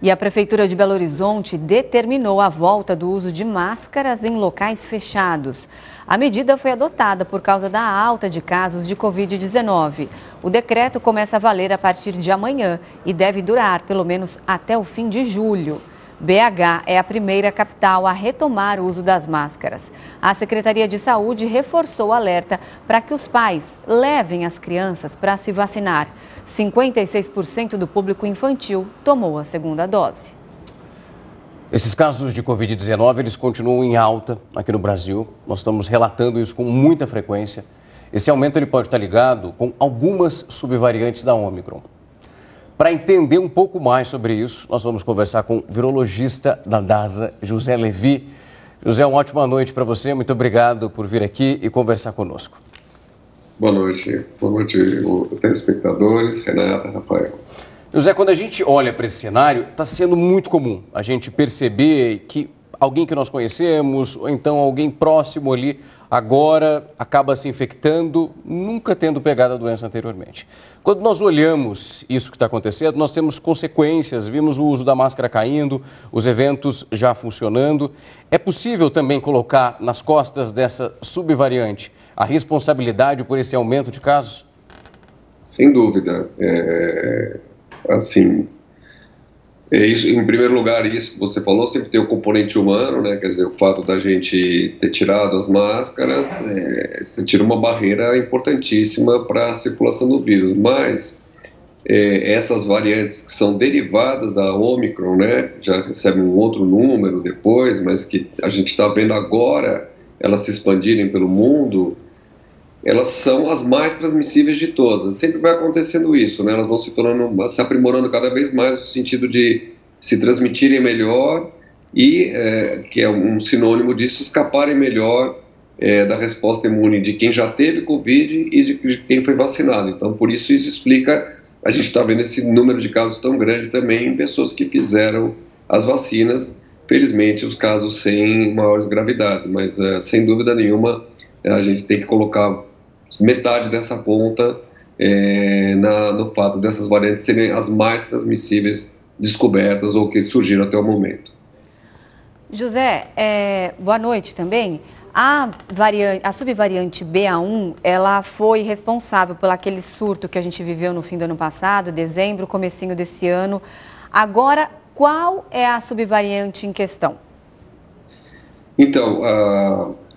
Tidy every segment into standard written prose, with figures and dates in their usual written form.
E a Prefeitura de Belo Horizonte determinou a volta do uso de máscaras em locais fechados. A medida foi adotada por causa da alta de casos de Covid-19. O decreto começa a valer a partir de amanhã e deve durar pelo menos até o fim de julho. BH é a primeira capital a retomar o uso das máscaras. A Secretaria de Saúde reforçou o alerta para que os pais levem as crianças para se vacinar. 56% do público infantil tomou a segunda dose. Esses casos de Covid-19, eles continuam em alta aqui no Brasil. Nós estamos relatando isso com muita frequência. Esse aumento ele pode estar ligado com algumas subvariantes da Ômicron. Para entender um pouco mais sobre isso, nós vamos conversar com o virologista da DASA, José Levi. José, uma ótima noite para você. Muito obrigado por vir aqui e conversar conosco. Boa noite, telespectadores, Renata, Rafael. José, quando a gente olha para esse cenário, está sendo muito comum a gente perceber que alguém que nós conhecemos, ou então alguém próximo ali, agora acaba se infectando, nunca tendo pegado a doença anteriormente. Quando nós olhamos isso que está acontecendo, nós temos consequências, vimos o uso da máscara caindo, os eventos já funcionando. É possível também colocar nas costas dessa subvariante a responsabilidade por esse aumento de casos? Sem dúvida. Em primeiro lugar, isso que você falou, sempre tem o componente humano, né? Quer dizer, o fato da gente ter tirado as máscaras, você tira uma barreira importantíssima para a circulação do vírus. Mas essas variantes que são derivadas da Ômicron, né? Já recebem um outro número depois, mas que a gente está vendo agora elas se expandirem pelo mundo, elas são as mais transmissíveis de todas. Sempre vai acontecendo isso, né? Elas vão se aprimorando cada vez mais no sentido de se transmitirem melhor e, que é um sinônimo disso, escaparem melhor da resposta imune de quem já teve Covid e de quem foi vacinado. Então, por isso explica, a gente está vendo esse número de casos tão grande também em pessoas que fizeram as vacinas, felizmente os casos sem maiores gravidades, mas sem dúvida nenhuma a gente tem que colocar metade dessa conta no fato dessas variantes serem as mais transmissíveis descobertas ou que surgiram até o momento. José, boa noite também. A subvariante BA1, ela foi responsável por aquele surto que a gente viveu no fim do ano passado, dezembro, comecinho desse ano. Agora, qual é a subvariante em questão? Então,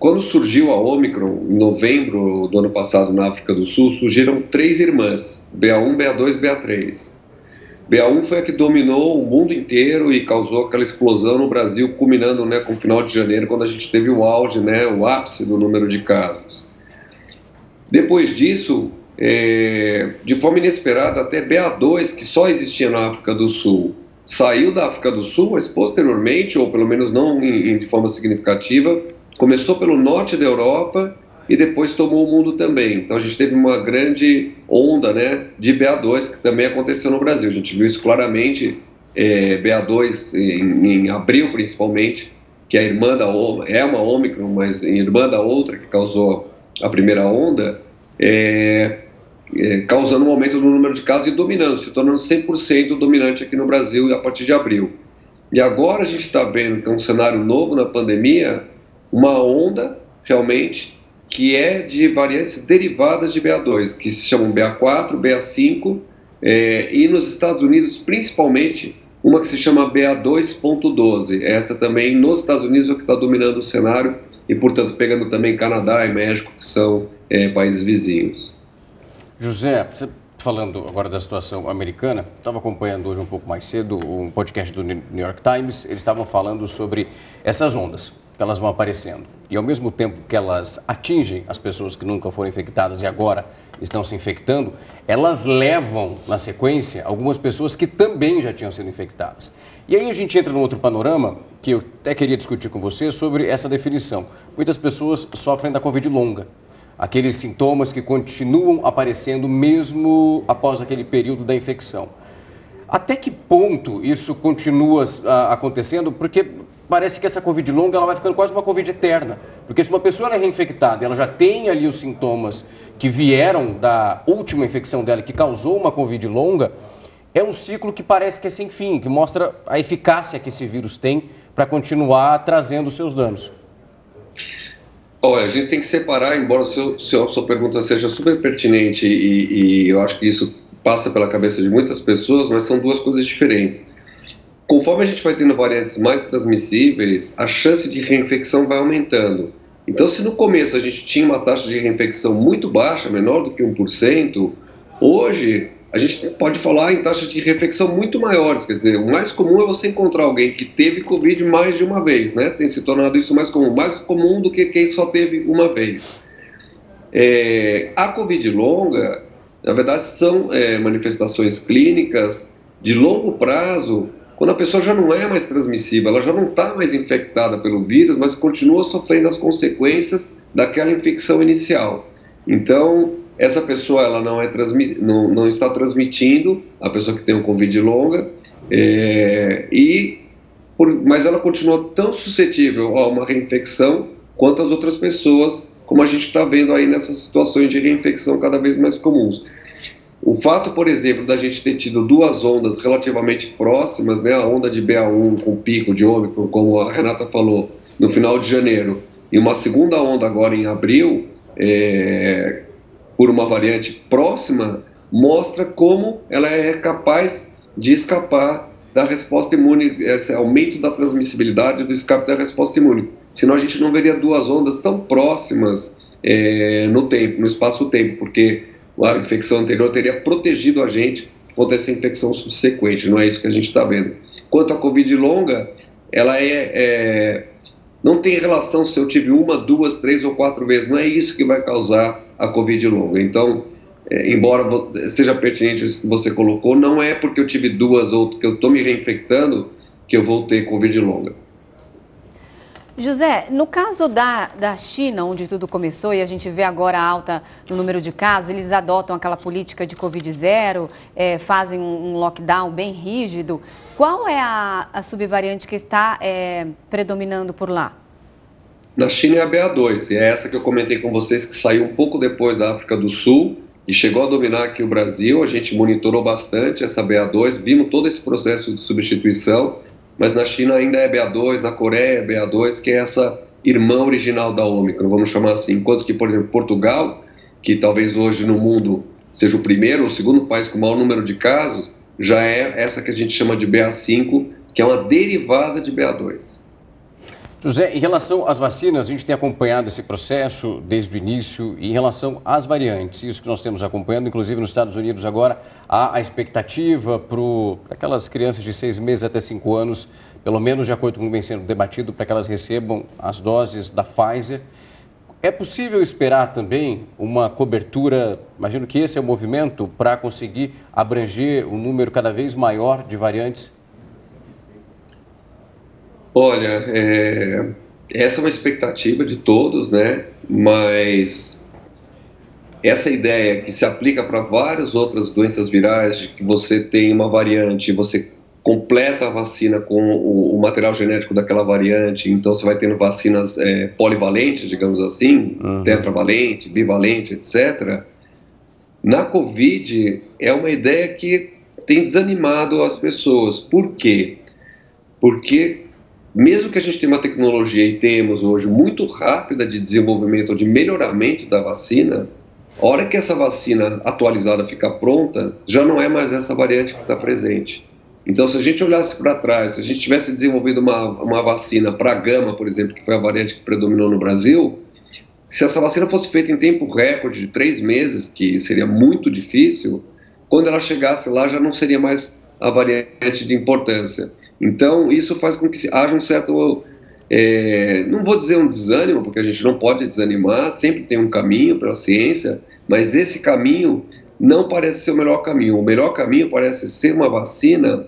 quando surgiu a Ômicron, em novembro do ano passado, na África do Sul, surgiram 3 irmãs, BA1, BA2 e BA3. BA1 foi a que dominou o mundo inteiro e causou aquela explosão no Brasil, culminando, né, com o final de janeiro, quando a gente teve o auge, né, o ápice do número de casos. Depois disso, de forma inesperada, até BA2, que só existia na África do Sul, saiu da África do Sul, mas posteriormente, ou pelo menos não de forma significativa, começou pelo norte da Europa e depois tomou o mundo também. Então a gente teve uma grande onda, né, de BA2 que também aconteceu no Brasil. A gente viu isso claramente, BA2 em abril principalmente, que é uma Ômicron, mas irmã da outra que causou a primeira onda, causando um aumento no número de casos e dominando, se tornando 100% dominante aqui no Brasil a partir de abril. E agora a gente está vendo que é um cenário novo na pandemia, uma onda, realmente, que é de variantes derivadas de BA2, que se chamam BA4, BA5, e nos Estados Unidos, principalmente, uma que se chama BA2.12. Essa também, nos Estados Unidos, é o que está dominando o cenário e, portanto, pegando também Canadá e México, que são países vizinhos. José, você falando agora da situação americana, estava acompanhando hoje um pouco mais cedo um podcast do New York Times, eles estavam falando sobre essas ondas, que elas vão aparecendo. E ao mesmo tempo que elas atingem as pessoas que nunca foram infectadas e agora estão se infectando, elas levam, na sequência, algumas pessoas que também já tinham sido infectadas. E aí a gente entra num outro panorama, que eu até queria discutir com você, sobre essa definição. Muitas pessoas sofrem da Covid longa. Aqueles sintomas que continuam aparecendo mesmo após aquele período da infecção. Até que ponto isso continua acontecendo? Porque parece que essa Covid longa ela vai ficando quase uma Covid eterna. Porque se uma pessoa é reinfectada, ela já tem ali os sintomas que vieram da última infecção dela, que causou uma Covid longa, é um ciclo que parece que é sem fim, que mostra a eficácia que esse vírus tem para continuar trazendo seus danos. Olha, a gente tem que separar, embora a sua pergunta seja super pertinente e eu acho que isso passa pela cabeça de muitas pessoas, mas são duas coisas diferentes. Conforme a gente vai tendo variantes mais transmissíveis, a chance de reinfecção vai aumentando. Então, se no começo a gente tinha uma taxa de reinfecção muito baixa, menor do que 1%, hoje a gente pode falar em taxas de reinfecção muito maiores. Quer dizer, o mais comum é você encontrar alguém que teve Covid mais de uma vez, né? Tem se tornado isso mais comum do que quem só teve uma vez. A Covid longa, na verdade, são manifestações clínicas de longo prazo, quando a pessoa já não é mais transmissível, ela já não está mais infectada pelo vírus, mas continua sofrendo as consequências daquela infecção inicial. Então, essa pessoa ela não está transmitindo, a pessoa que tem um Covid longa, mas ela continua tão suscetível a uma reinfecção quanto as outras pessoas, como a gente está vendo aí nessas situações de reinfecção cada vez mais comuns. O fato, por exemplo, da gente ter tido duas ondas relativamente próximas, né, a onda de BA1 com pico de Ômicron, como a Renata falou, no final de janeiro, e uma segunda onda agora em abril, por uma variante próxima, mostra como ela é capaz de escapar da resposta imune, esse aumento da transmissibilidade do escape da resposta imune. Senão a gente não veria duas ondas tão próximas no espaço-tempo, porque a infecção anterior teria protegido a gente contra essa infecção subsequente, não é isso que a gente está vendo. Quanto à Covid longa, ela não tem relação se eu tive uma, duas, 3 ou 4 vezes, não é isso que vai causar a Covid longa. Então, embora seja pertinente isso que você colocou, não é porque eu tive duas ou que eu estou me reinfectando que eu vou ter Covid longa. José, no caso da China, onde tudo começou e a gente vê agora a alta no número de casos, eles adotam aquela política de Covid zero, fazem um lockdown bem rígido. Qual é a subvariante que está predominando por lá? Na China é a BA2, e é essa que eu comentei com vocês, que saiu um pouco depois da África do Sul e chegou a dominar aqui o Brasil. A gente monitorou bastante essa BA2, vimos todo esse processo de substituição, mas na China ainda é BA2, na Coreia é BA2, que é essa irmã original da Ômicron, vamos chamar assim. Enquanto que, por exemplo, Portugal, que talvez hoje no mundo seja o primeiro ou o segundo país com o maior número de casos, já é essa que a gente chama de BA5, que é uma derivada de BA2. José, em relação às vacinas, a gente tem acompanhado esse processo desde o início. E em relação às variantes, isso que nós temos acompanhando, inclusive nos Estados Unidos agora, há a expectativa para aquelas crianças de 6 meses até 5 anos, pelo menos de acordo com o que vem sendo debatido, para que elas recebam as doses da Pfizer. É possível esperar também uma cobertura, imagino que esse é o movimento, para conseguir abranger um número cada vez maior de variantes? Olha, essa é uma expectativa de todos, né? Mas essa ideia que se aplica para várias outras doenças virais, de que você tem uma variante, você completa a vacina com o material genético daquela variante, então você vai tendo vacinas polivalentes, digamos assim, tetravalente, bivalente, etc. Na Covid, é uma ideia que tem desanimado as pessoas. Por quê? Porque mesmo que a gente tenha uma tecnologia e temos hoje muito rápida de desenvolvimento ou de melhoramento da vacina, a hora que essa vacina atualizada ficar pronta, já não é mais essa variante que está presente. Então, se a gente olhasse para trás, se a gente tivesse desenvolvido uma vacina para a Gama, por exemplo, que foi a variante que predominou no Brasil, se essa vacina fosse feita em tempo recorde de 3 meses, que seria muito difícil, quando ela chegasse lá já não seria mais a variante de importância. Então, isso faz com que haja um certo, não vou dizer um desânimo, porque a gente não pode desanimar, sempre tem um caminho para a ciência, mas esse caminho não parece ser o melhor caminho. O melhor caminho parece ser uma vacina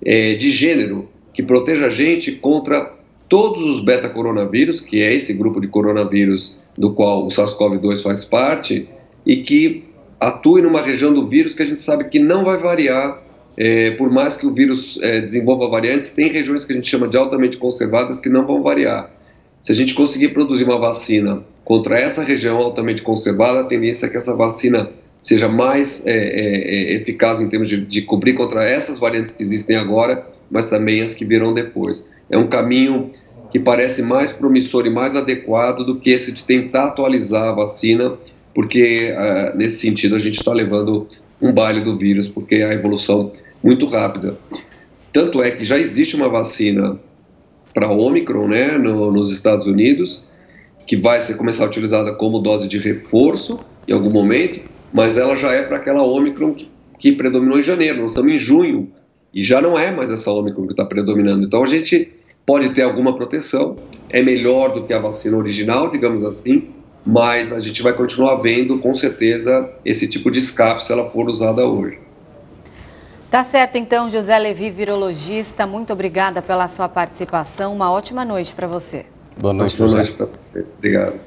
de gênero, que proteja a gente contra todos os beta-coronavírus, que é esse grupo de coronavírus do qual o SARS-CoV-2 faz parte, e que atue numa região do vírus que a gente sabe que não vai variar. Por mais que o vírus desenvolva variantes, tem regiões que a gente chama de altamente conservadas que não vão variar. Se a gente conseguir produzir uma vacina contra essa região altamente conservada, a tendência é que essa vacina seja mais eficaz em termos de cobrir contra essas variantes que existem agora, mas também as que virão depois. É um caminho que parece mais promissor e mais adequado do que esse de tentar atualizar a vacina, porque nesse sentido a gente está levando um baile do vírus, porque é a evolução muito rápida. Tanto é que já existe uma vacina para Ômicron, né, nos Estados Unidos, que vai começar utilizada como dose de reforço em algum momento, mas ela já é para aquela Ômicron que predominou em janeiro. Nós estamos em junho e já não é mais essa Ômicron que está predominando. Então a gente pode ter alguma proteção, é melhor do que a vacina original, digamos assim, mas a gente vai continuar vendo, com certeza, esse tipo de escape se ela for usada hoje. Tá certo, então, José Levi, virologista, muito obrigada pela sua participação. Uma ótima noite para você. Boa noite, José. Boa noite para você. Obrigado.